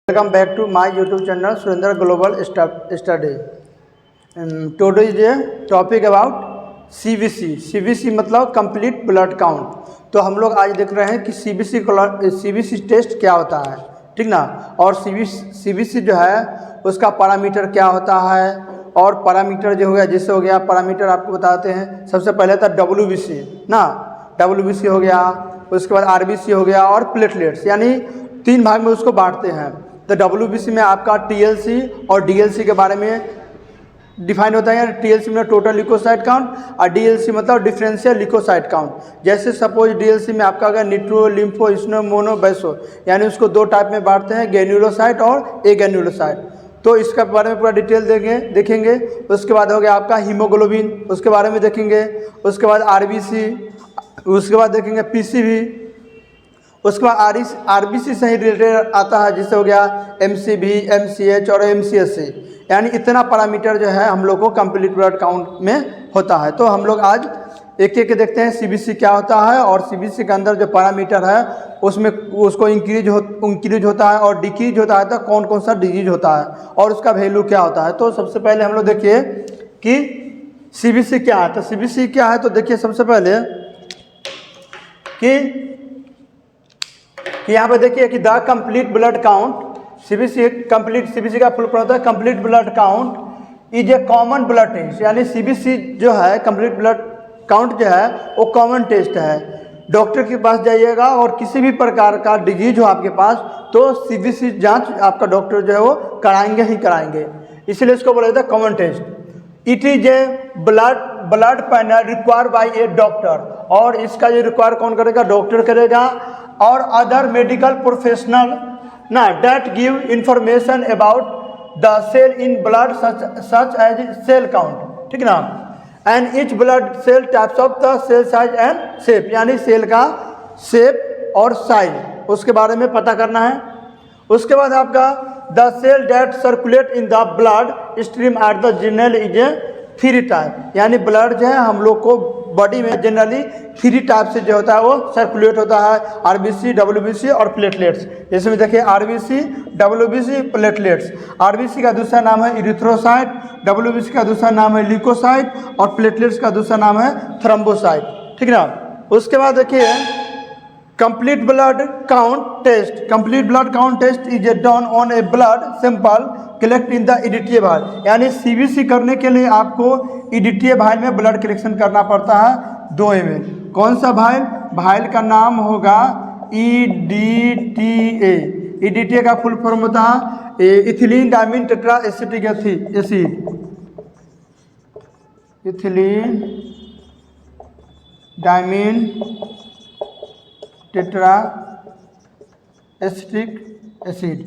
Welcome back to my YouTube channel Surendra Global Study. Today is a topic about CBC. CBC मतलब complete blood count. तो हम लोग आज देख रहे हैं कि CBC टेस्ट क्या होता है, ठीक ना। और CBC जो है उसका पैरामीटर क्या होता है, और पैरामीटर जो हो गया, जैसे हो गया पैरामीटर आपको बताते हैं। सबसे पहले था WBC ना, WBC हो गया, उसके बाद RBC हो गया और प्लेटलेट्स, यानी 3 भाग में उसको बांटते हैं। तो WBC में आपका TLC और DLC के बारे में डिफाइन होता है। TLC में टोटल ल्यूकोसाइट काउंट और DLC मतलब डिफरेंशियल ल्यूकोसाइट काउंट। जैसे सपोज DLC में आपका अगर निट्रो, लिम्फो, स्नो, मोनो, बैसो, यानी उसको 2 टाइप में बांटते हैं, ग्रेन्युलोसाइट और एग्रेन्युलोसाइट। तो इसके बारे में पूरा डिटेल देखेंगे। उसके बाद हो गया आपका हीमोग्लोबिन, उसके बारे में देखेंगे। उसके बाद RBC, उसके बाद देखेंगे PCV, उसके बाद RBC से ही रिलेटेड आता है, जिससे हो गया MCV, MCH और MCSC, यानी इतना पैरामीटर जो है हम लोग को कंप्लीट ब्लड काउंट में होता है। तो हम लोग आज एक एक देखते हैं CBC क्या होता है, और CBC के अंदर जो पैरामीटर है उसमें उसको इंक्रीज होता है और डिक्रीज होता है, तो कौन कौन सा डिजीज होता है और उसका वैल्यू क्या होता है। तो सबसे पहले हम लोग देखिए कि CBC क्या है। तो CBC क्या है, तो देखिए सबसे पहले कि यहाँ पे देखिए कि the complete blood count, CBC का फुल फॉर्म होता है complete blood count is a common blood test. यानी CBC जो है कंप्लीट ब्लड काउंट जो है वो कॉमन टेस्ट है। डॉक्टर के पास जाइएगा और किसी भी प्रकार का डिजीज हो आपके पास, तो CBC जांच आपका डॉक्टर जो है वो कराएंगे ही कराएंगे, इसलिए इसको बोला जाता है common test. It is a blood panel require by a doctor, और इसका जो रिक्वायर कौन करेगा, डॉक्टर करेगा, और अदर मेडिकल प्रोफेशनल ना that give information about the cell in blood such as cell count, ठीक ना। And each blood cell types of the cell size and shape, यानी सेल का शेप और साइज उसके बारे में पता करना है। उसके बाद आपका the cell date circulate in the blood stream at the general is a 3 type, यानी ब्लड जो है हम लोग को बॉडी में जनरली 3 टाइप से जो होता है वो सर्कुलेट होता है, RBC, WBC और प्लेटलेट्स। जैसे में देखिए RBC, WBC, प्लेटलेट्स। RBC का दूसरा नाम है इरिथ्रोसाइट, WBC का दूसरा नाम है ल्यूकोसाइट और प्लेटलेट्स का दूसरा नाम है थ्रोम्बोसाइट, ठीक ना। उसके बाद देखिए complete blood count test. Complete blood count test is done on a blood sample collect in the additive vial, यानी CBC करने के लिए आपको इडिटिव वायल में ब्लड कलेक्शन करना पड़ता है 2 ml। कौन सा वायल? वायल का नाम होगा EDTA। EDTA का फुल फॉर्म होता है ethylene diamine tetra acetic acid, ethylene diamine tetra acetic acid,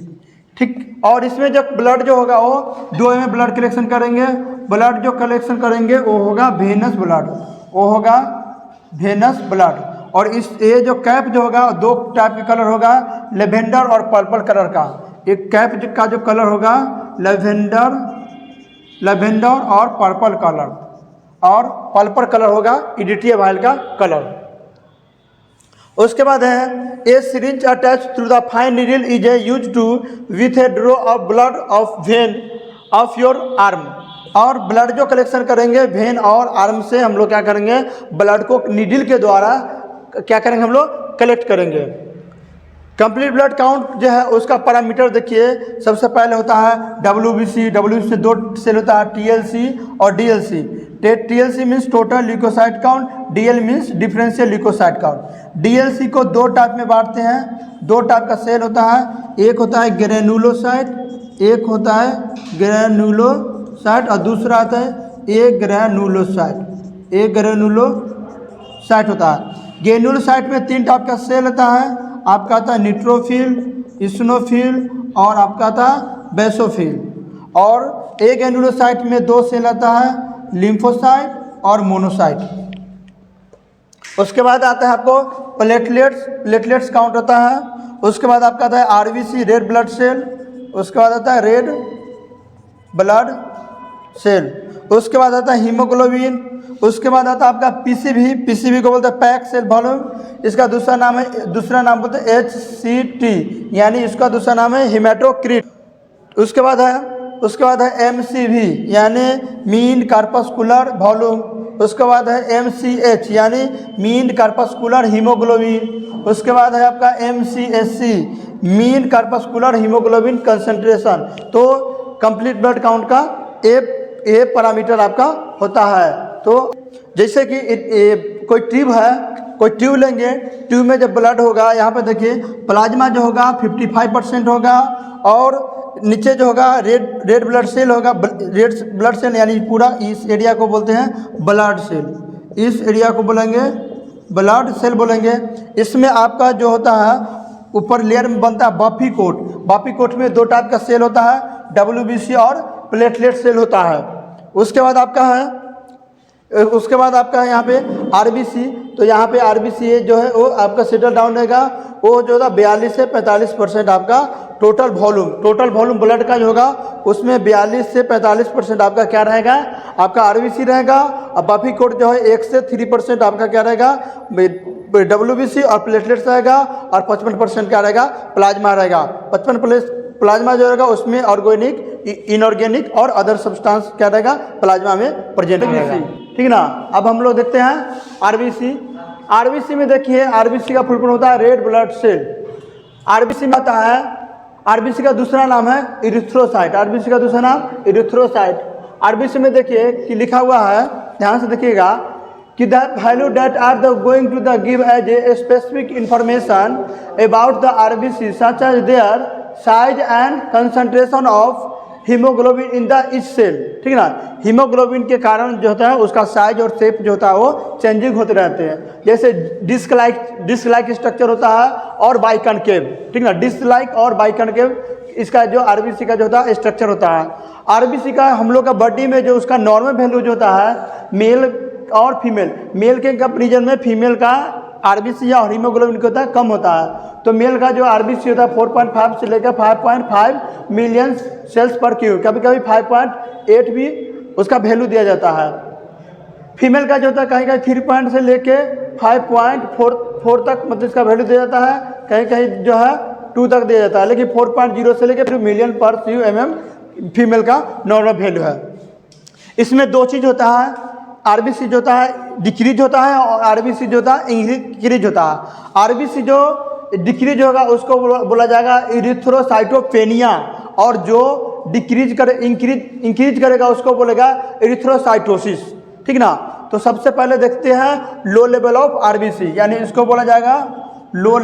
ठीक। और इसमें जब ब्लड जो होगा वो 2 ml ब्लड कलेक्शन करेंगे। ब्लड जो कलेक्शन करेंगे वो होगा वेनस ब्लड, वो होगा वेनस ब्लड। और इस ये जो कैप जो होगा 2 टाइप के कलर होगा, लेवेंडर और पर्पल कलर का। एक कैप का जो कलर होगा लेवेंडर और पर्पल कलर, और पर्पल कलर होगा इडिटिव वायल का कलर। उसके बाद है a syringe attach through the fine needle is a use to with a draw of blood of vein of your arm. और ब्लड जो कलेक्शन करेंगे वेन और आर्म से हम लोग क्या करेंगे, ब्लड को नीडल के द्वारा क्या करेंगे, हम लोग कलेक्ट करेंगे। कंप्लीट ब्लड काउंट जो है उसका पैरामीटर देखिए, सबसे पहले होता है WBC। WBC में 2 सेल होता है, TLC और DLC। TLC means total leucocyte count, DL means differential leucocyte count. DLC को 2 टाइप में बांटते हैं, 2 टाइप का सेल होता है, एक होता है ग्रेनुलोसाइट, एक होता है ग्रेनुलोसाइट और दूसरा आता है एग्रेनुलोसाइट। एग्रेनुलोसाइट होता है। ग्रेनुलोसाइट में 3 टाइप का सेल होता है, आपका आता है निट्रोफिल, इस्नोफिल और आपका आता है बेसोफिल। और एग्रेनुलोसाइट में 2 सेल आता है, लिम्फोसाइट और मोनोसाइट। उसके बाद आता है आपको प्लेटलेट्स काउंट होता है। उसके बाद आपका आता है RBC, रेड ब्लड सेल। उसके बाद आता है रेड ब्लड सेल। उसके बाद आता है हीमोग्लोबिन। उसके बाद आता है आपका पीसीबी, पीसीबी को बोलते हैं पैक सेल वॉल्यूम, इसका दूसरा नाम बोलते हैं HCT, यानी इसका दूसरा नाम है हेमाटोक्रिट। उसके बाद है MCV यानी मीन कार्पस्कुलर वॉल्यूम। उसके बाद है MCH यानी मीन कार्पस्कुलर हीमोग्लोबिन। उसके बाद है आपका MCSC mean corpuscular haemoglobin concentration. तो कंप्लीट ब्लड काउंट का ए पैरामीटर आपका होता है। तो जैसे कि कोई ट्यूब है, कोई ट्यूब लेंगे, ट्यूब में जब ब्लड होगा, यहाँ पे देखिए प्लाज्मा जो होगा 55% होगा, और नीचे जो होगा रेड ब्लड सेल होगा, रेड ब्लड सेल यानी पूरा इस एरिया को बोलते हैं ब्लड सेल, इस एरिया को बोलेंगे ब्लड सेल बोलेंगे। इसमें आपका जो होता है ऊपर लेयर में बनता है बफी कोट, बफी कोट में दो टाइप का सेल होता है, WBC और प्लेटलेट सेल होता है। उसके बाद आपका है यहाँ पे RBC, तो यहाँ पे RBC जो है वो आपका सेटल डाउन रहेगा, वो जो होगा 42 से 45% आपका टोटल वॉल्यूम ब्लड का जो होगा उसमें 42 से 45% आपका क्या रहेगा, आपका RBC रहेगा। और बफी कोट जो है 1 से 3% आपका क्या रहेगा, WBC और प्लेटलेट्स रहेगा, और 55% क्या रहेगा, प्लाज्मा रहेगा। 55 प्लाज्मा जो रहेगा उसमें ऑर्गेनिक, इनऑर्गेनिक और अदर सब्सटेंस क्या रहेगा, प्लाज्मा में प्रेजेंट रहेगा, ठीक ना। अब हम लोग देखते हैं RBC में देखिए, RBC का फुल फॉर्म होता है रेड ब्लड सेल। RBC में आता है, RBC का दूसरा नाम है इरिथ्रोसाइट, RBC का दूसरा नाम इरिथ्रोसाइट। RBC में देखिए कि लिखा हुआ है, ध्यान से देखिएगा कि the value that are the going to the give as a specific information about the RBC such as their size and concentration of haemoglobin in the each cell, ठीक ना। हीमोग्लोबिन के कारण जो होता है उसका साइज और शेप जो होता है वो चेंजिंग होते रहते हैं। जैसे डिस्क लाइक स्ट्रक्चर होता है और बाइकनकेव, ठीक ना, डिस्क लाइक और बाइकनकेव इसका जो RBC का जो होता है स्ट्रक्चर होता है। RBC का हम लोग का बॉडी में जो उसका नॉर्मल वैल्यू जो होता है मेल और फीमेल, मेल के कंपेरिजन में फीमेल का RBC या हीमोग्लोबिन क्या होता है, कम होता है। तो मेल का जो RBC होता है 4.5 से लेकर 5.5 मिलियन सेल्स पर क्यूब, कभी कभी 5.8 भी उसका वैल्यू दिया जाता है। फीमेल का जो होता है कहीं कहीं 3 से लेके 5.4 तक मतलब इसका वैल्यू दिया जाता है, कहीं कहीं जो है 2 तक दिया जाता है, लेकिन 4.0 से लेकर मिलियन पर CUMM फीमेल का नॉर्मल वैल्यू है। इसमें दो चीज़ होता है, RBC जो होता है डिक्रीज होता है और RBC जो होता है इंक्रीज होता है। RBC जो डिक्रीज होगा उसको बोला जाएगा इरिथ्रोसाइटोपेनिया, और जो इंक्रीज करेगा उसको बोलेगा इरिथ्रोसाइटोसिस, ठीक ना। तो सबसे पहले देखते हैं लो लेवल ऑफ RBC, यानी इसको बोला जाएगा लो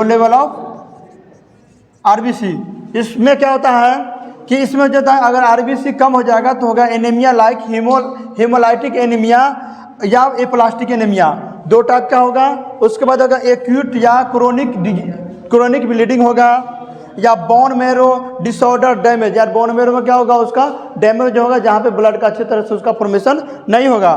लेवल ऑफ RBC। इसमें क्या होता है कि इसमें जो है अगर RBC कम हो जाएगा तो होगा एनीमिया लाइक हेमोलाइटिक एनीमिया या एप्लास्टिक एनीमिया, दो टाइप का होगा। उसके बाद अगर एक्यूट या क्रोनिक ब्लीडिंग होगा, या बोन मैरो डिसऑर्डर डैमेज, यार बोन मैरो में क्या होगा, उसका डैमेज होगा जहाँ पे ब्लड का अच्छी तरह से उसका फॉर्मेशन नहीं होगा।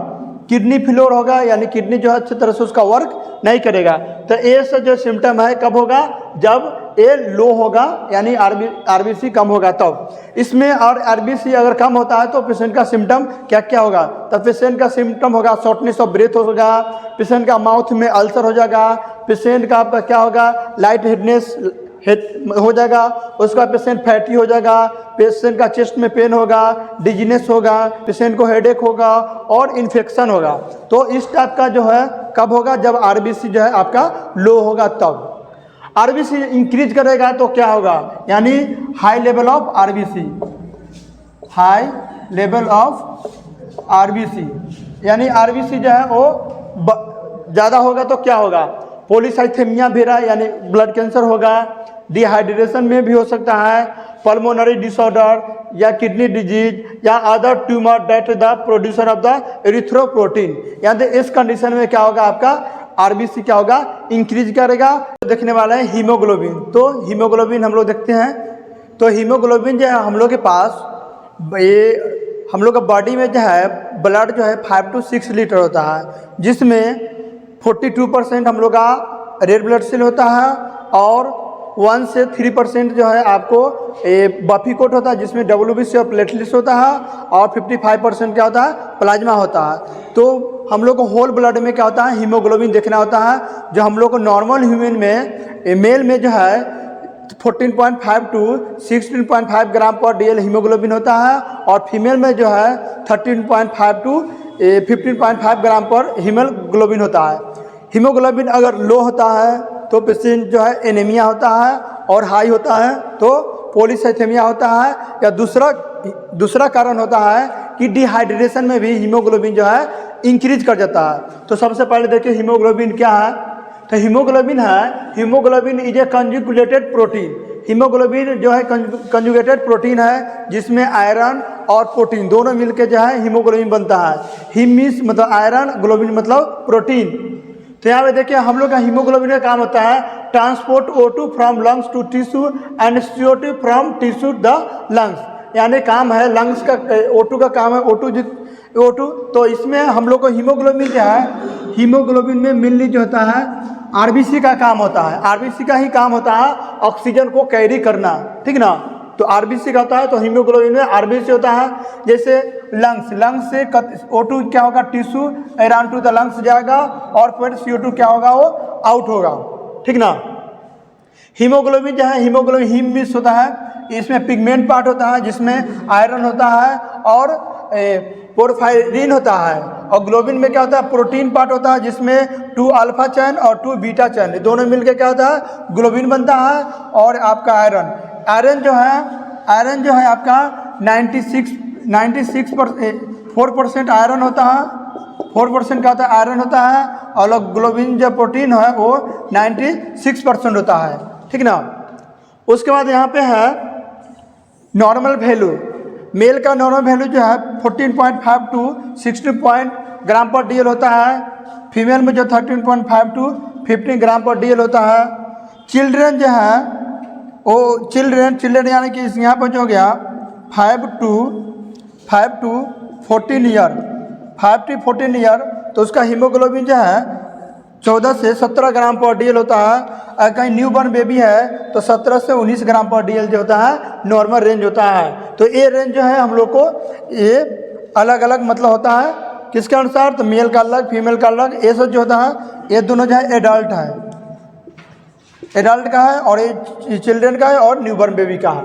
किडनी फेलियर होगा, यानी किडनी जो है अच्छी तरह से उसका वर्क नहीं करेगा। तो ये सब जो सिम्टम है कब होगा, जब ए लो होगा, यानी RBC कम होगा तब। इसमें और RBC अगर कम होता है तो पेशेंट का सिम्टम क्या क्या होगा, तब पेशेंट का सिम्टम होगा शॉर्टनेस ऑफ ब्रेथ होगा, पेशेंट का माउथ में अल्सर हो जाएगा, पेशेंट का आपका क्या होगा लाइट हेडनेस हो जाएगा, उसका पेशेंट फैटी हो जाएगा, पेशेंट का चेस्ट में पेन होगा, डिजीनेस होगा, पेशेंट को हेडेक होगा और इन्फेक्शन होगा। तो इस टाइप का जो है कब होगा, जब RBC जो है आपका लो होगा तब। RBC इंक्रीज करेगा तो क्या होगा, यानी हाई लेवल ऑफ RBC, यानी RBC जो है वो ज़्यादा होगा तो क्या होगा, पॉलीसाइथेमिया वेरा यानी ब्लड कैंसर होगा, डिहाइड्रेशन में भी हो सकता है, पल्मोनरी डिसऑर्डर या किडनी डिजीज या other tumour that the producer of the erythropoietin, यानी इस कंडीशन में क्या होगा आपका RBC क्या होगा इंक्रीज करेगा। तो देखने वाला है हीमोग्लोबिन। तो हीमोग्लोबिन हम लोग देखते हैं, तो हीमोग्लोबिन जो है हम लोग के पास ये हम लोग का बॉडी में जो है ब्लड जो है 5 to 6 लीटर होता है, जिसमें 42% हम लोग का रेड ब्लड सेल होता है और 1 से 3% जो है आपको बफी कोट होता है जिसमें WBC और प्लेटलेट्स होता है, और 55% क्या होता है, प्लाज्मा होता है। तो हम लोग को होल ब्लड में क्या होता है, हीमोग्लोबिन देखना होता है, जो हम लोग को नॉर्मल ह्यूमन में मेल में जो है 14.5 टू 16.5 ग्राम पर DL हीमोग्लोबिन होता है, और फीमेल में जो है 13.5 टू 15.5 ग्राम पर हीमोग्लोबिन होता है। हीमोग्लोबिन अगर लो होता है तो पेशेंट जो है एनीमिया होता है, और हाई होता है तो पॉलीसाइथेमिया होता है, या दूसरा कारण होता है कि डिहाइड्रेशन में भी हीमोग्लोबिन जो है इंक्रीज कर जाता है। तो सबसे पहले देखिए हीमोग्लोबिन क्या है। तो हीमोग्लोबिन है, haemoglobin is a conjugated protein. Haemoglobin जो है कंजुगेटेड प्रोटीन है जिसमें आयरन और प्रोटीन दोनों मिलकर जो है हीमोग्लोबिन बनता है। हीम मीन्स मतलब आयरन, ग्लोबिन मतलब प्रोटीन। तो यहाँ पे देखिए हम लोग का हीमोग्लोबिन का काम होता है transport O2 from lungs to tissue and CO2 from tissue the lungs, यानी काम है लंग्स का, O2 का काम है O2। तो इसमें हम लोग को हीमोग्लोबिन क्या है, हीमोग्लोबिन में मेनली जो होता है RBC का काम होता है, RBC का ही काम होता है ऑक्सीजन को कैरी करना, ठीक ना। तो RBC का होता है, तो हीमोग्लोबिन में RBC होता है। जैसे लंग्स से O2 क्या होगा, tissue around two the lungs जाएगा, और फिर CO2 क्या होगा, वो आउट होगा, ठीक ना। हीमोग्लोबिन जो है, हीमोग्लोबिन हीम मिस होता है, इसमें पिगमेंट पार्ट होता है जिसमें आयरन होता है और पोरफायरिन होता है, और ग्लोबिन में क्या होता है, प्रोटीन पार्ट होता है जिसमें 2 अल्फा चैन और 2 बीटा चैन दोनों मिलकर क्या होता है, ग्लोबिन बनता है। और आपका आयरन जो है आपका 4% आयरन होता है, 4% का होता है आयरन होता है, और ग्लोबिन जो प्रोटीन है वो 96% होता है, ठीक ना। उसके बाद यहाँ पे है नॉर्मल वैल्यू। मेल का नॉर्मल वैल्यू जो है 14.5 टू 16 ग्राम पर DL होता है, फीमेल में जो 13.5 टू 15 ग्राम पर DL होता है। चिल्ड्रन जो है वो चिल्ड्रन यानी कि यहाँ पर जो हो गया 5 टू 14 ईयर, तो उसका हीमोग्लोबिन जो है 14 से 17 ग्राम पर DL होता है। अगर कहीं न्यू बॉर्न बेबी है तो 17 से 19 ग्राम पर DL जो होता है नॉर्मल रेंज होता है। तो ये रेंज जो है हम लोग को ये अलग अलग मतलब होता है किसके अनुसार, तो मेल का अलग, फीमेल का अलग। ये सब जो होता है ये दोनों जो है एडल्ट का है, और ये चिल्ड्रन का है, और न्यू बॉर्न बेबी का है।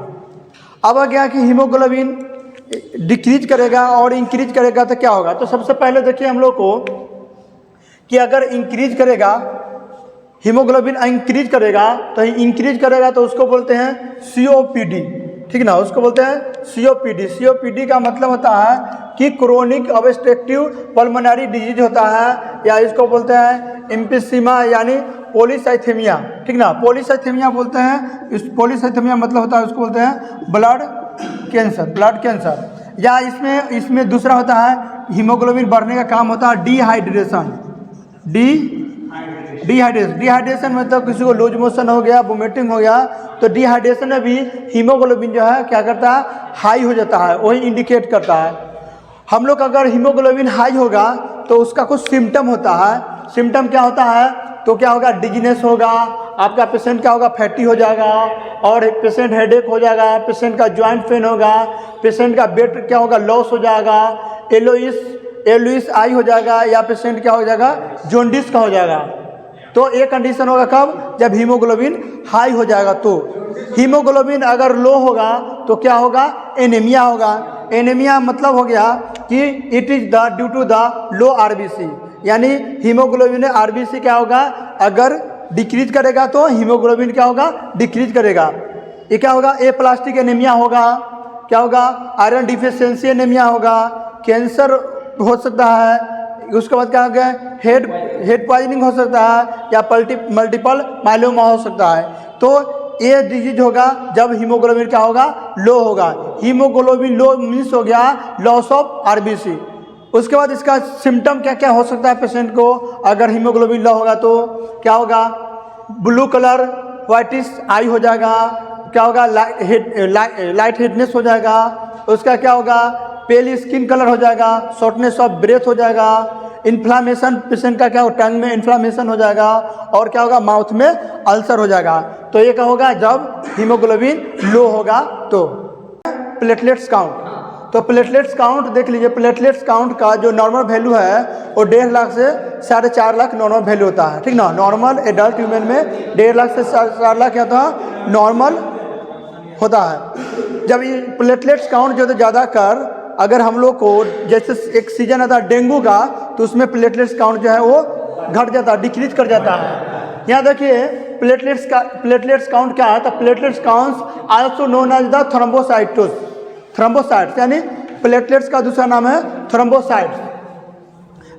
अब आ गया कि हीमोग्लोबिन डिक्रीज करेगा और इंक्रीज करेगा तो क्या होगा। तो सबसे पहले देखिए हम लोग को कि अगर इंक्रीज करेगा, हीमोग्लोबिन इंक्रीज करेगा तो उसको बोलते हैं COPD, ठीक ना, उसको बोलते हैं COPD का मतलब होता है कि क्रोनिक ऑब्स्ट्रक्टिव पल्मोनरी डिजीज होता है, या इसको बोलते हैं एम्फीसीमा यानी पॉलीसाइथेमिया, ठीक ना। पॉलीसाइथेमिया बोलते हैं, इस पॉलीसाइथेमिया मतलब होता है उसको बोलते हैं ब्लड कैंसर। या इसमें दूसरा होता है हीमोग्लोबिन बढ़ने का काम होता है डिहाइड्रेशन मतलब किसी को लूज मोशन हो गया, वोमिटिंग हो गया, तो डिहाइड्रेशन में भी हीमोग्लोबिन जो है क्या करता है, हाई हो जाता है, वही इंडिकेट करता है। हम लोग अगर हीमोग्लोबिन हाई होगा तो उसका कुछ सिम्टम होता है। सिम्टम क्या होता है, तो क्या होगा, डिजीनेस होगा, आपका पेशेंट क्या होगा, फैटी हो जाएगा, और पेशेंट हेडेक हो जाएगा, पेशेंट का जॉइंट पेन होगा, पेशेंट का वेट क्या होगा, लॉस हो जाएगा, एलोइस आई हो जाएगा, या पेशेंट क्या हो जाएगा, जॉन्डिस का हो जाएगा। तो ये कंडीशन होगा कब, जब हीमोग्लोबिन हाई हो जाएगा। तो हीमोग्लोबिन अगर लो होगा तो क्या होगा, एनीमिया होगा। एनीमिया मतलब हो गया कि it is the due to the low RBC, यानी हीमोग्लोबिन RBC क्या होगा, अगर डिक्रीज करेगा तो हीमोग्लोबिन क्या होगा, डिक्रीज करेगा। ये क्या होगा, ए प्लास्टिक एनीमिया होगा, क्या होगा, आयरन डिफिशियंसी एनीमिया होगा, कैंसर हो सकता है, उसके बाद क्या हो गया, हेड पॉइजनिंग हो सकता है, या मल्टीपल माइलोमा हो सकता है। तो ये डिजीज होगा जब हीमोग्लोबिन क्या होगा, लो होगा। हीमोग्लोबिन लो मीन्स हो गया लॉस ऑफ RBC। उसके बाद इसका सिम्टम क्या क्या हो सकता है पेशेंट को, अगर हीमोग्लोबिन लो होगा तो क्या होगा, ब्लू कलर व्हाइटिश आई हो जाएगा, क्या होगा, लाइट हेडनेस हो जाएगा, उसका क्या होगा, पेल स्किन कलर हो जाएगा, शॉर्टनेस ऑफ ब्रेथ हो जाएगा, इन्फ्लामेशन, पेशेंट का क्या हो, टंग में इन्फ्लामेशन हो जाएगा और क्या होगा, माउथ में अल्सर हो जाएगा। तो ये क्या होगा, जब हीमोग्लोबिन लो होगा तो। प्लेटलेट्स काउंट, तो प्लेटलेट्स काउंट देख लीजिए, प्लेटलेट्स काउंट का जो नॉर्मल वैल्यू है वो 1.5 लाख से 4.5 लाख नॉर्मल वैल्यू होता है, ठीक ना। नॉर्मल एडल्ट ह्यूमन में 1.5 लाख से 4 लाख क्या होता है, नॉर्मल होता है। जब ये प्लेटलेट्स काउंट जो ज़्यादा कर, अगर हम लोग को जैसे एक सीजन आता है डेंगू का, तो उसमें प्लेटलेट्स काउंट जो है वो घट जाता है, डिक्रीज कर जाता है। यहाँ देखिए प्लेटलेट्स काउंट क्या है, तो platelets count also known as the thrombocytosis, thrombocytes यानी प्लेटलेट्स का दूसरा नाम है thrombocytes.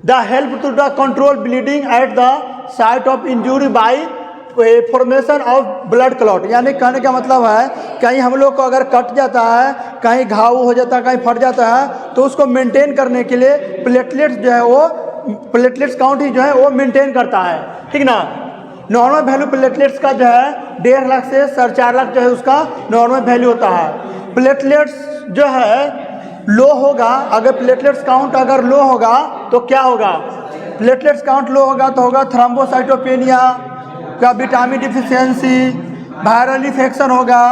They help to the control bleeding at the site of injury by formation of blood clot, यानी कहने का मतलब है कहीं हम लोग को अगर कट जाता है, कहीं घाव हो जाता है, कहीं फट जाता है, तो उसको मेंटेन करने के लिए प्लेटलेट्स जो है वो, प्लेटलेट्स काउंट ही जो है वो मेंटेन करता है, ठीक ना। नॉर्मल वैल्यू प्लेटलेट्स का जो है 1.5 लाख से 4.5 लाख जो है उसका नॉर्मल वैल्यू होता है। प्लेटलेट्स जो है लो होगा, अगर प्लेटलेट्स काउंट अगर लो होगा तो क्या होगा, प्लेटलेट्स काउंट लो होगा तो होगा थ्रोम्बोसाइटोपेनिया का, विटामिन डिफिशियंसी, वायरल इन्फेक्शन होगा,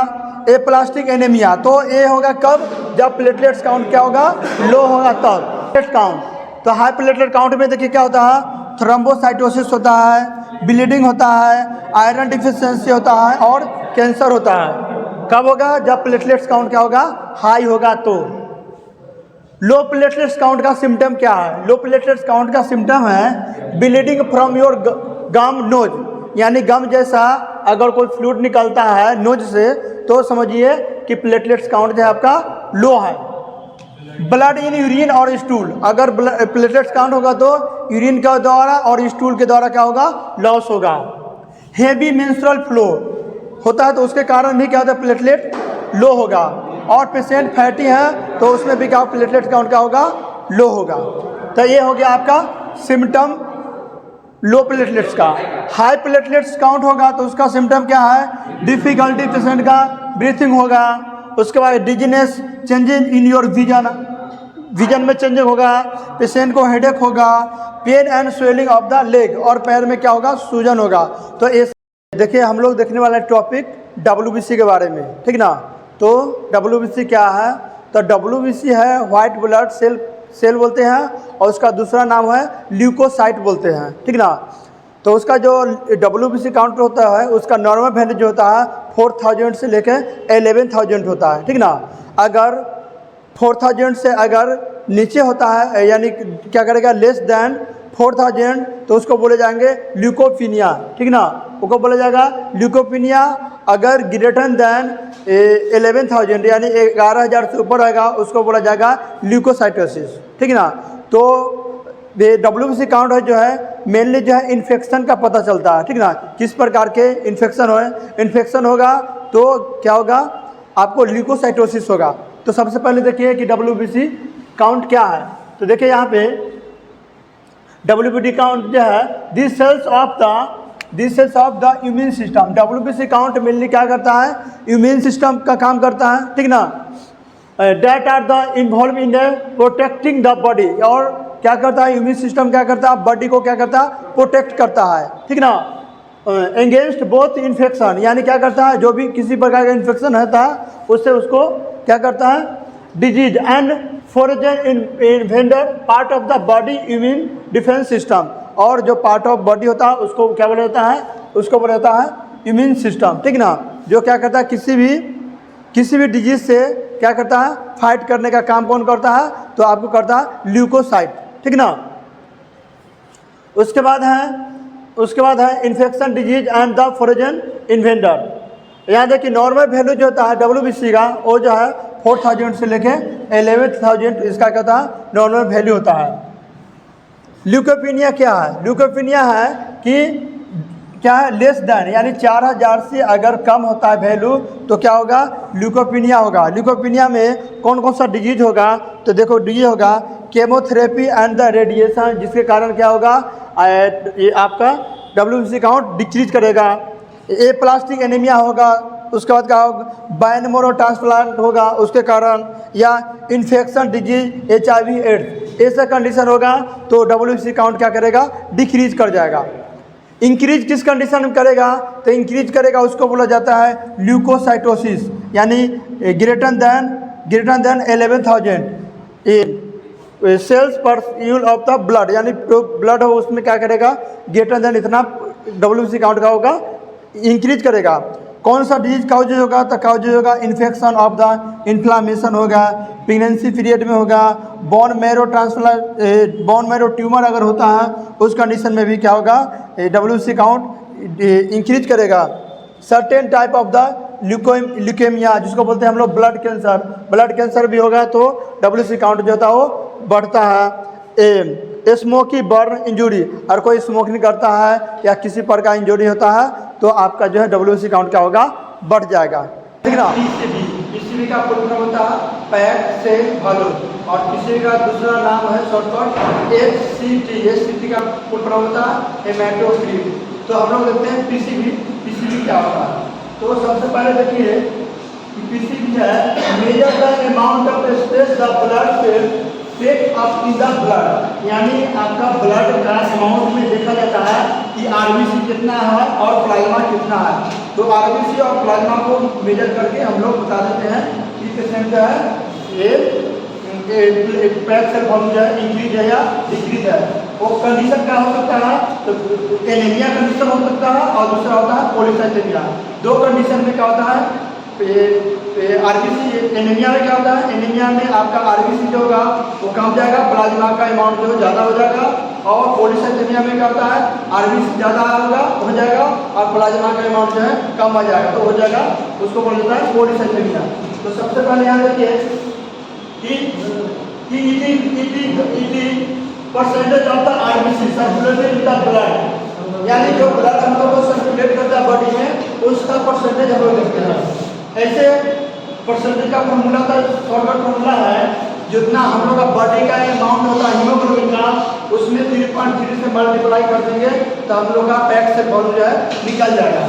एप्लास्टिक एनीमिया। तो ये होगा कब, जब प्लेटलेट्स काउंट क्या होगा, लो होगा तब। प्लेटलेट काउंट, तो हाई प्लेटलेट काउंट में देखिए क्या होता है, थ्रोम्बोसाइटोसिस होता है, ब्लीडिंग होता है, आयरन डिफिशियंसी होता है और कैंसर होता है। कब होगा, जब प्लेटलेट्स काउंट क्या होगा, हाई होगा तो। लो प्लेटलेट्स काउंट का सिम्टम क्या है, लो प्लेटलेट्स काउंट का सिम्टम है bleeding from your gum nose, यानी गम जैसा अगर कोई फ्लूइड निकलता है नोज से, तो समझिए कि प्लेटलेट्स काउंट जो है आपका लो है। ब्लड इन यूरिन और स्टूल, अगर प्लेटलेट्स काउंट होगा तो यूरिन के द्वारा और स्टूल के द्वारा क्या होगा, लॉस होगा। हेवी मेंस्ट्रुअल फ्लो होता है तो उसके कारण भी क्या होता है, प्लेटलेट लो होगा। और पेशेंट फैटी है तो उसमें भी क्या, प्लेटलेट काउंट क्या होगा, लो होगा। तो ये हो गया आपका सिम्टम लो प्लेटलेट्स का। हाई प्लेटलेट्स काउंट होगा तो उसका सिम्टम क्या है, डिफिकल्टी पेशेंट का ब्रीथिंग होगा, उसके बाद dizziness, changes in your vision, vision में चेंज होगा, पेशेंट को हेडेक होगा, pain and swelling of the leg, और पैर में क्या होगा, सूजन होगा। तो ये देखिए हम लोग देखने वाला टॉपिक WBC के बारे में, ठीक ना। तो WBC क्या है, तो WBC है व्हाइट ब्लड सेल बोलते हैं, और उसका दूसरा नाम है ल्यूकोसाइट बोलते हैं, ठीक ना। तो उसका जो WBC काउंट होता है उसका नॉर्मल वैल्यू जो होता है 4000 से लेकर 11000 होता है, ठीक ना। अगर 4000 से अगर नीचे होता है, यानी क्या करेगा, लेस देन 4000, तो उसको बोले जाएंगे ल्यूकोपीनिया, ठीक ना, उसको बोला जाएगा ल्यूकोपीनिया। अगर ग्रेटर देन 11000 यानी 11000 से ऊपर रहेगा उसको बोला जाएगा ल्यूकोसाइटोसिस, ठीक ना। तो WBC काउंट है जो है मेनली जो है इन्फेक्शन का पता चलता है, ठीक ना, किस प्रकार के इन्फेक्शन होगा तो क्या होगा, आपको ल्यूकोसाइटोसिस होगा। तो सबसे पहले देखिए कि WBC काउंट क्या है। तो देखिए यहाँ पे WBC काउंट जो है this cells of the immune system. WBC count mainly क्या करता है, इम्यून सिस्टम का काम करता है, ठीक ना। That are the involve in protecting the body, और क्या करता है इम्यून सिस्टम, क्या करता है, बॉडी को क्या करता है, प्रोटेक्ट करता है, ठीक ना। अगेंस्ट बोथ इन्फेक्शन, यानी क्या करता है, जो भी किसी प्रकार का इन्फेक्शन रहता है उससे उसको क्या करता है, disease and foreign invader part of the body immune defence system, और जो पार्ट ऑफ बॉडी होता है उसको क्या बोला जाता है, उसको बोला जाता है इम्यून सिस्टम, ठीक ना। जो क्या करता है, किसी भी डिजीज से क्या करता है, फाइट करने का काम कौन करता है, तो आपको करता है ल्यूकोसाइट, ठीक ना। उसके बाद है infection disease and the foreign invader. यहाँ देखिए नॉर्मल वैल्यू जो होता है WBC का वो जो है 4000 से लेके 11000 इसका क्या होता है, नॉर्मल वैल्यू होता है। ल्यूकोपीनिया क्या है, ल्यूकोपीनिया है कि क्या है, लेस देन यानी 4000 से अगर कम होता है वैल्यू तो क्या होगा, ल्यूकोपीनिया होगा। ल्यूकोपीनिया में कौन कौन सा डिजीज होगा, तो देखो डिजीज होगा केमोथेरेपी एंड द रेडिएशन, जिसके कारण क्या होगा, ये आपका WBC काउंट डिक्रीज करेगा। एप्लास्टिक एनीमिया होगा, उसके बाद क्या होगा, बैन मोरो ट्रांसप्लांट होगा उसके कारण, या इन्फेक्शन डिजीज HIV एड्स ऐसा कंडीशन होगा तो WBC काउंट क्या करेगा, डिक्रीज कर जाएगा। इंक्रीज किस कंडीशन में करेगा, तो इंक्रीज करेगा उसको बोला जाता है ल्यूकोसाइटोसिस, यानी ग्रेटर देन 11,000 सेल्स पर यूल ऑफ द ब्लड, यानी जो ब्लड हो उसमें क्या करेगा, ग्रेटर देन इतना WBC काउंट का होगा, इंक्रीज करेगा। कौन सा डिजीज काउजेज होगा, तो काउजेज होगा इन्फेक्शन ऑफ द इन्फ्लामेशन होगा, प्रेगनेंसी पीरियड में होगा, bone marrow transplant, bone marrow tumour अगर होता है उस कंडीशन में भी क्या होगा, WBC काउंट इंक्रीज करेगा। Certain type of the leukaemia जिसको बोलते हैं हम लोग ब्लड कैंसर भी होगा तो WBC काउंट जो होता है वो बढ़ता है। स्मोकी बर्न इंजरी, और कोई स्मोक नहीं करता है या किसी पर का इंजरी होता है तो आपका जो है WBC काउंट क्या होगा, बढ़ जाएगा, ठीक ना। PCV का फुल फॉर्म होता है पैक्ड सेल वॉल्यूम, और PCV का दूसरा नाम है शॉर्टकट HCT का फुल फॉर्म होता है हेमाटोक्रीट। तो हम लोग देखते हैं PCV क्या होता है। तो सबसे पहले देखिए PCV है measure the amount of space the blood cell take up in the blood, यानी आपका ब्लड का अमाउंट में देखा जाता है कि RBC कितना है और प्लाज्मा कितना है। तो RBC और प्लाज्मा को मेजर करके हम लोग बता देते हैं कि पेशेंट जो है ये पैक्ड सेल वॉल्यूम जो है इंक्रीज है या डिक्रीज है। वो कंडीशन क्या हो सकता है, तो एनीमिया कंडीशन हो सकता है और दूसरा होता है पॉलीसाइथेमिया। दो कंडीशन में क्या होता है, RBC एनीमिया में क्या होता है, एनीमिया में आपका RBC जो होगा वो कम जाएगा, प्लाज्मा का अमाउंट जो ज़्यादा हो जाएगा, और पॉलीसाइथेमिया में क्या होता है RBC ज़्यादा होगा हो जाएगा और प्लाज्मा का अमाउंट जो है कम आ जाएगा तो हो जाएगा, उसको बोला जाता है पॉलीसाइथेमिया। तो सबसे पहले यहाँ देखिए percentage of the RBC circulated in the blood, यानी जो ब्लड हम लोग को सर्कुलेट करता है बॉडी में उसका परसेंटेज हम लोग देखते हैं। ऐसे परसेंटेज का फॉर्मूला का शॉर्टकट फॉर्मूला है, जितना हम लोग का बॉडी का अमाउंट होता है हीमोग्लोबिन का उसमें 3.3 से मल्टीप्लाई कर देंगे तो हम लोग का पैक्ड सेल वॉल्यूम जो है निकल जाएगा।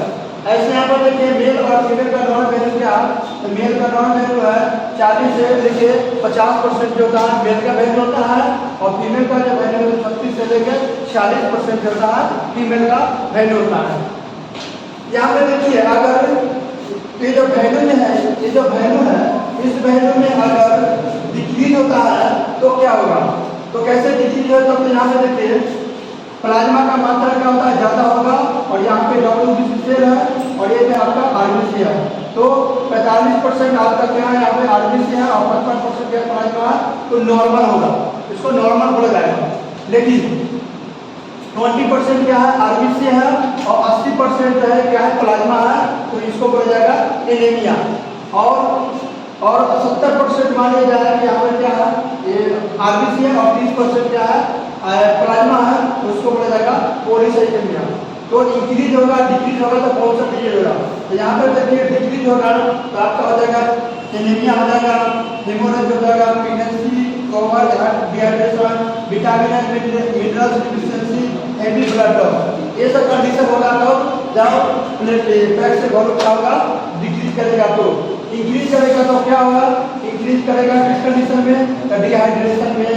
ऐसे यहाँ पर देखिए मेल और फीमेल का नॉर्मल वैल्यू क्या है, तो मेल का नॉर्मल वैल्यू है 40 से लेके 50% जो होता है मेल का वैल्यू होता है, और फीमेल का जो वैल्यू है 36 से लेके 46% होता है फीमेल का वैल्यू होता है। यहाँ पे देखिए अगर ये जो वैल्यू है इस वैल्यू में अगर डिक्रीज होता है तो क्या होगा, तो कैसे डिक्रीज होता है, तो यहाँ पे देखिए प्लाज्मा का मात्रा क्या होता है ज़्यादा होगा, और यहाँ पे WBC सेल है और ये पे आपका RBC है। तो 45% आपका क्या है, यहाँ पे RBC है और 55% क्या प्लाज्मा है, तो नॉर्मल होगा, इसको नॉर्मल बोला जाएगा। लेकिन 20% क्या है RBC है और 80% जो है क्या है प्लाज्मा है, तो इसको बोला जाएगा एनीमिया। और 70% मान लिया जाए कि यहाँ पर क्या है ये RBC है और 30% क्या है प्लाज्मा है, तो उसको बोला जाएगा पॉलीसाइथेमिया। तो इंक्रीज होगा डिक्रीज होगा तो कौन सा डिक्रीज होगा, तो यहाँ पर देखिए डिक्रीज होगा तो आपका हो जाएगा एनीमिया हो जाएगा, हेमोरेज हो जाएगा, pregnancy, over dehydration, vitamin and minerals deficiency, heavy blood loss, ये सब कंडीशन होगा तो जब पैक्ड सेल वॉल्यूम क्या होगा डिक्रीज करेगा। तो इंक्रीज करेगा तो क्या होगा, इंक्रीज करेगा किस कंडीशन में, डिहाइड्रेशन में,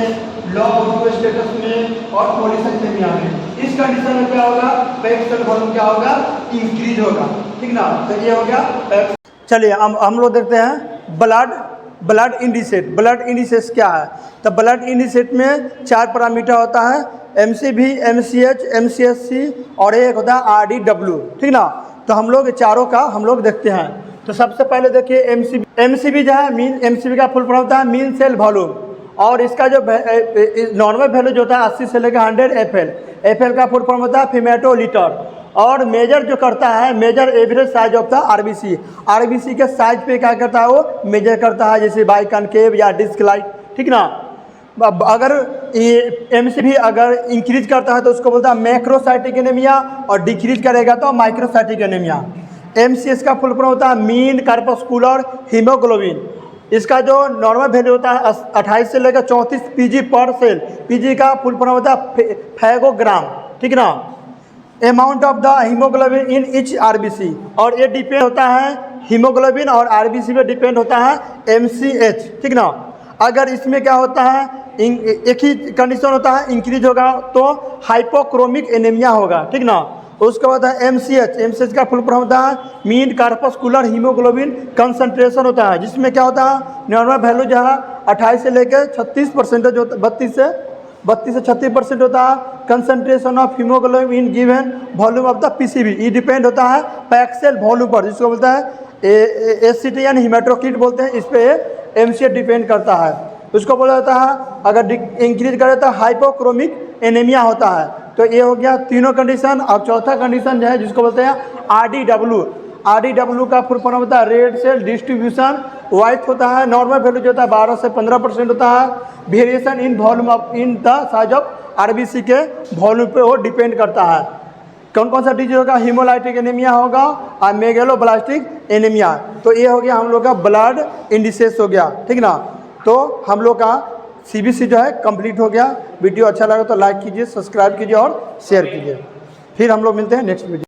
लो ऑक्सीजन स्टेटस में और पॉलीसाइथेमिया में। इस कंडीशन में क्या होगा, पैक्ड सेल वॉल्यूम क्या होगा, इंक्रीज होगा, ठीक ना। तो ये हो गया। चलिए हम लोग देखते हैं ब्लड इंडिसेस क्या है। तो ब्लड इंडिसेट में 4 पैरामीटर होता है, MCV, MCH, MCSC और एक होता है RDW, ठीक ना। तो हम लोग चारों का हम लोग देखते हैं। तो सबसे पहले देखिए MCV जो है MCV का फुल फॉर्म होता है मीन सेल वॉल्यूम, और इसका जो नॉर्मल वैल्यू जो होता है 80 से लेकर 100 FL का फुल फॉर्म होता है फेमेटोलीटर, और मेजर जो करता है measure average size of the RBC के साइज पे क्या करता है वो मेजर करता है, जैसे बाई कनकेव या डिस्क लाइट, ठीक ना। अगर ये MCV अगर इंक्रीज करता है तो उसको बोलता है मैक्रोसाइटिक एनीमिया, और डिक्रीज करेगा तो माइक्रोसाइटिक एनीमिया। MCS का फुल फॉर्म होता है मीन कार्पस्कुलर हीमोग्लोबिन, इसका जो नॉर्मल वैल्यू होता है 28 से लेकर 34 PG पर सेल, PG का फुल फॉर्म होता है फैगोग्राम, ठीक ना। Amount of the haemoglobin in each RBC, और ये डिपेंड होता है हीमोग्लोबिन और आरबीसी पे डिपेंड होता है MCH, ठीक ना। अगर इसमें क्या होता है, एक ही कंडीशन होता है, इंक्रीज होगा तो हाइपोक्रोमिक एनीमिया होगा, ठीक ना। उसके बाद है MCH का फुल फॉर्म होता है मीन कार्पस्कुलर हीमोग्लोबिन कंसंट्रेशन होता है, जिसमें क्या होता है नॉर्मल वैल्यू जो है 28 से लेकर 36% होता है, 32 से 36% होता है। Concentration of haemoglobin given volume of the PCB, ये डिपेंड होता है पैक्सेल वॉल्यूम पर, जिसको बोलता है एससीटी यानी हीमेटोक्रिट बोलते हैं, इस पे MCH डिपेंड करता है। उसको बोला जाता है अगर इंक्रीज करे तो हाइपोक्रोमिक एनीमिया होता है। तो ये हो गया तीनों कंडीशन। अब चौथा कंडीशन जो है जिसको बोलते हैं RDW का फुल फॉर्म होता है रेड सेल डिस्ट्रीब्यूशन, वाइट होता है, नॉर्मल वैल्यू जो होता है 12 से 15% होता है। Variation in volume of in the size of RBC के वॉल्यूम पे वो डिपेंड करता है। कौन कौन सा डिजीज होगा, हीमोलाइटिक एनीमिया होगा और मेगेलोब्लास्टिक एनीमिया। तो ये हो गया हम लोग का ब्लड इंडिसेस हो गया, ठीक ना। तो हम लोग का CBC जो है कंप्लीट हो गया। वीडियो अच्छा लगा तो लाइक कीजिए, सब्सक्राइब कीजिए और शेयर कीजिए। फिर हम लोग मिलते हैं नेक्स्ट वीडियो।